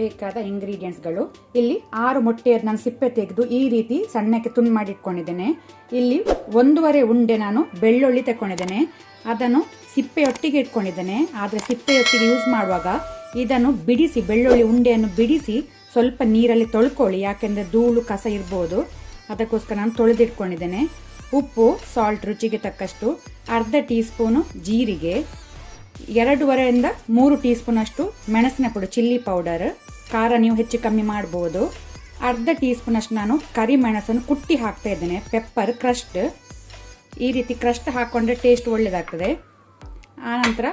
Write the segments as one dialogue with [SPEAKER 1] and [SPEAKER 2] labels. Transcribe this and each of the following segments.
[SPEAKER 1] ಬೇಕಾದ ಇಂಗ್ರೀಡಿಯೆಂಟ್ಸ್ಗಳು ಇಲ್ಲಿ 6 ಮೊಟ್ಟೆಯನ್ನು ನಾನು ಸಿಪ್ಪೆ ತೆಗೆದು ಈ ರೀತಿ ಸಣ್ಣಕ್ಕೆ ತುಂಡು ಮಾಡಿ ಇಟ್ಕೊಂಡಿದ್ದೇನೆ. ಇಲ್ಲಿ 1.5 ಉಂಡೆ ನಾನು ಬೆಳ್ಳುಳ್ಳಿ ತಗೊಂಡಿದ್ದೇನೆ. ಅದನ್ನು ಸಿಪ್ಪೆಯೊಟ್ಟಿಗೆ ಇಟ್ಕೊಂಡಿದ್ದೇನೆ. ಆದರೆ ಸಿಪ್ಪೆಯೊಟ್ಟಿಗೆ ಯೂಸ್ ಮಾಡುವಾಗ ಇದನ್ನು ಬಿಡಿಸಿ, ಬೆಳ್ಳುಳ್ಳಿ ಉಂಡೆಯನ್ನು ಬಿಡಿಸಿ ಸ್ವಲ್ಪ ನೀರಲ್ಲಿ ತೊಳ್ಕೊಳ್ಳಿ, ಯಾಕೆಂದರೆ ಧೂಳು ಕಸ ಇರ್ಬೋದು. ಅದಕ್ಕೋಸ್ಕರ ನಾನು ತೊಳೆದಿಟ್ಕೊಂಡಿದ್ದೇನೆ. ಉಪ್ಪು, ಸಾಲ್ಟ್ ರುಚಿಗೆ ತಕ್ಕಷ್ಟು, ಅರ್ಧ ಟೀ ಸ್ಪೂನು ಜೀರಿಗೆ, 2.5ರಿಂದ 3 ಟೀ ಸ್ಪೂನ್ ಅಷ್ಟು ಮೆಣಸಿನ ಪುಡಿ, ಚಿಲ್ಲಿ ಪೌಡರ್. ಖಾರ ನೀವು ಹೆಚ್ಚು ಕಮ್ಮಿ ಮಾಡ್ಬೋದು. ಅರ್ಧ ಟೀ ಸ್ಪೂನ್ ಅಷ್ಟು ನಾನು ಕರಿಮೆಣಸನ್ನು ಕುಟ್ಟಿ ಹಾಕ್ತಾ ಇದ್ದೇನೆ. ಪೆಪ್ಪರ್ ಕ್ರಸ್ಟ್, ಈ ರೀತಿ ಕ್ರಸ್ಟ್ ಹಾಕ್ಕೊಂಡ್ರೆ ಟೇಸ್ಟ್ ಒಳ್ಳೆಯದಾಗ್ತದೆ. ಆನಂತರ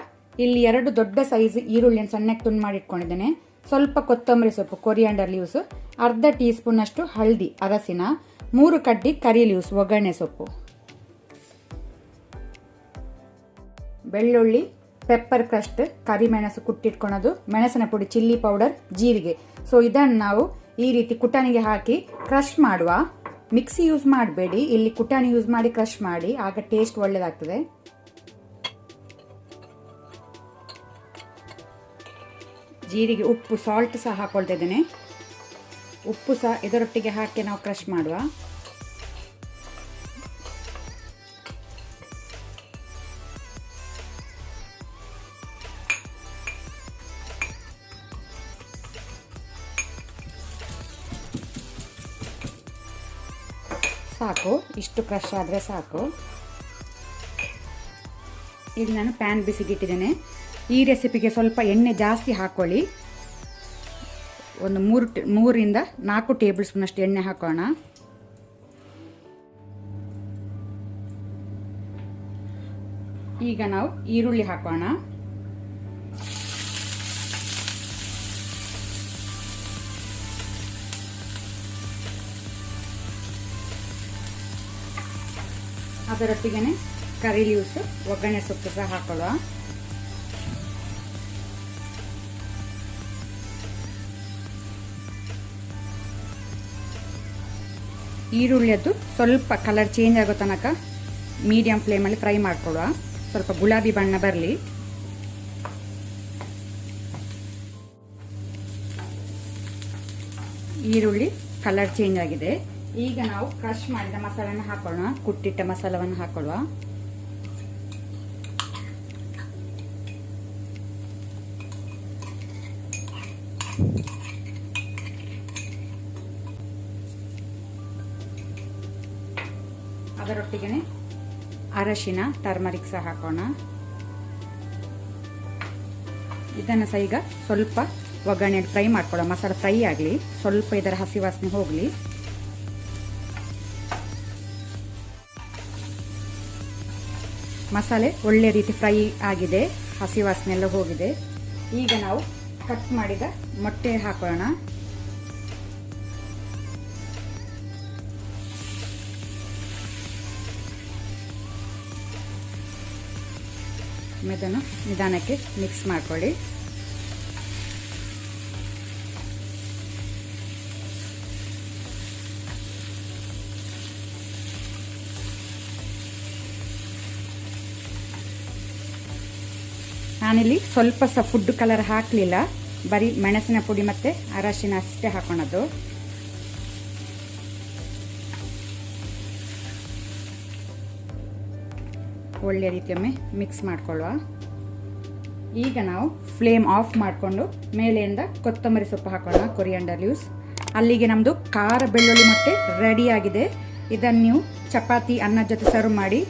[SPEAKER 1] ಇಲ್ಲಿ 2 ದೊಡ್ಡ ಸೈಜ್ ಈರುಳ್ಳಿಯನ್ನು ಸಣ್ಣಕ್ಕೆ ತುಂಡು ಮಾಡಿ ಇಟ್ಕೊಂಡಿದ್ದೇನೆ. ಸ್ವಲ್ಪ ಕೊತ್ತಂಬರಿ ಸೊಪ್ಪು, ಕೊರಿಯಾಂಡರ್ ಲೀವ್ಸ್, ಅರ್ಧ ಟೀ ಸ್ಪೂನ್ ಅಷ್ಟು ಹಳದಿ ಅರಸಿನ, 3 ಕಡ್ಡಿ ಕರಿ ಲೀವ್ಸ್ ಒಗ್ಗರಣೆ ಸೊಪ್ಪು, ಬೆಳ್ಳುಳ್ಳಿ, ಪೆಪ್ಪರ್ ಕ್ರಸ್ಟ್, ಕರಿಮೆಣಸು ಕುಟ್ಟಿಟ್ಕೊಳೋದು, ಮೆಣಸಿನ ಪುಡಿ, ಚಿಲ್ಲಿ ಪೌಡರ್, ಜೀರಿಗೆ. ಸೊ ಇದನ್ನು ನಾವು ಈ ರೀತಿ ಕುಟಾಣಿಗೆ ಹಾಕಿ ಕ್ರಷ್ ಮಾಡುವ. ಮಿಕ್ಸಿ ಯೂಸ್ ಮಾಡಬೇಡಿ, ಇಲ್ಲಿ ಕುಟಾಣಿ ಯೂಸ್ ಮಾಡಿ ಕ್ರಷ್ ಮಾಡಿ, ಆಗ ಟೇಸ್ಟ್ ಒಳ್ಳೆಯದಾಗ್ತದೆ. ಜೀರಿಗೆ, ಉಪ್ಪು, ಸಾಲ್ಟ್ ಸಹ ಹಾಕೊಳ್ತಾ ಇದ್ದೇನೆ. ಉಪ್ಪು ಸಹ ಇದರೊಟ್ಟಿಗೆ ಹಾಕಿ ನಾವು ಕ್ರಷ್ ಮಾಡುವ. ಸಾಕು, ಇಷ್ಟು ಕ್ರಷ್ ಆದರೆ ಸಾಕು. ಇಲ್ಲಿ ನಾನು ಪ್ಯಾನ್ ಬಿಸಿಗಿಟ್ಟಿದ್ದೇನೆ. ಈ ರೆಸಿಪಿಗೆ ಸ್ವಲ್ಪ ಎಣ್ಣೆ ಜಾಸ್ತಿ ಹಾಕೊಳ್ಳಿ. ಒಂದು 3ರಿಂದ 4 ಟೇಬಲ್ ಸ್ಪೂನ್ ಅಷ್ಟು ಎಣ್ಣೆ ಹಾಕೋಣ. ಈಗ ನಾವು ಈರುಳ್ಳಿ ಹಾಕೋಣ. ಅದರೊಟ್ಟಿಗೆ ಕರಿ ಲೀವ್ಸ್, ಒಗ್ಗರಣೆ ಸೊಪ್ಪು ಸಹ ಹಾಕೊಳ್ಳುವ. ಈರುಳ್ಳಿಯದ್ದು ಸ್ವಲ್ಪ ಕಲರ್ ಚೇಂಜ್ ಆಗೋ ತನಕ ಮೀಡಿಯಂ ಫ್ಲೇಮಲ್ಲಿ ಫ್ರೈ ಮಾಡ್ಕೊಳ್ಳುವ. ಸ್ವಲ್ಪ ಗುಲಾಬಿ ಬಣ್ಣ ಬರಲಿ. ಈರುಳ್ಳಿ ಕಲರ್ ಚೇಂಜ್ ಆಗಿದೆ. ಈಗ ನಾವು ಕ್ರಷ್ ಮಾಡಿದ ಮಸಾಲೆಯನ್ನು ಹಾಕೊಳ್ಳೋಣ. ಕುಟ್ಟಿಟ್ಟ ಮಸಾಲವನ್ನು ಹಾಕೊಳ್ಳುವ. ಅದರೊಟ್ಟಿಗೆ ಅರಶಿನ, ಟರ್ಮರಿಕ್ ಸಹ ಹಾಕೋಣ. ಇದನ್ನು ಸಹ ಈಗ ಸ್ವಲ್ಪ ಒಗ್ಗರಣೆಯಲ್ಲಿ ಫ್ರೈ ಮಾಡ್ಕೊಳ್ಳೋ. ಮಸಾಲೆ ಫ್ರೈ ಆಗಲಿ, ಸ್ವಲ್ಪ ಇದರ ಹಸಿ ವಾಸನೆ ಹೋಗಲಿ. ಮಸಾಲೆ ಒಳ್ಳೆ ರೀತಿ ಫ್ರೈ ಆಗಿದೆ, ಹಸಿ ವಾಸನೆ ಎಲ್ಲ ಹೋಗಿದೆ. ಈಗ ನಾವು ಕಟ್ ಮಾಡಿದ ಮೊಟ್ಟೆ ಹಾಕೋಣ. ಇದನ್ನು ನಿಧಾನಕ್ಕೆ ಮಿಕ್ಸ್ ಮಾಡ್ಕೊಳ್ಳಿ. ನಾನಿಲ್ಲಿ ಸ್ವಲ್ಪ ಸಹ ಫುಡ್ ಕಲರ್ ಹಾಕಲಿಲ್ಲ, ಬರೀ ಮೆಣಸಿನ ಪುಡಿ ಮತ್ತು ಅರಶಿನ ಅಷ್ಟೇ ಹಾಕೋಣದು. ಒಳ್ಳೆ ರೀತಿಯೊಮ್ಮೆ ಮಿಕ್ಸ್ ಮಾಡ್ಕೊಳ್ಳುವ. ಈಗ ನಾವು ಫ್ಲೇಮ್ ಆಫ್ ಮಾಡಿಕೊಂಡು ಮೇಲೆಯಿಂದ ಕೊತ್ತಂಬರಿ ಸೊಪ್ಪು ಹಾಕೋಣ, ಕೊರಿಯಾಂಡರ್ ಲೀವ್ಸ್. ಅಲ್ಲಿಗೆ ನಮ್ಮದು ಖಾರ ಬೆಳ್ಳುಳ್ಳಿ ಮೊಟ್ಟೆ ರೆಡಿಯಾಗಿದೆ. ಇದನ್ನು ನೀವು ಚಪಾತಿ, ಅನ್ನದ ಜೊತೆ ಸರ್ವ್ ಮಾಡಿ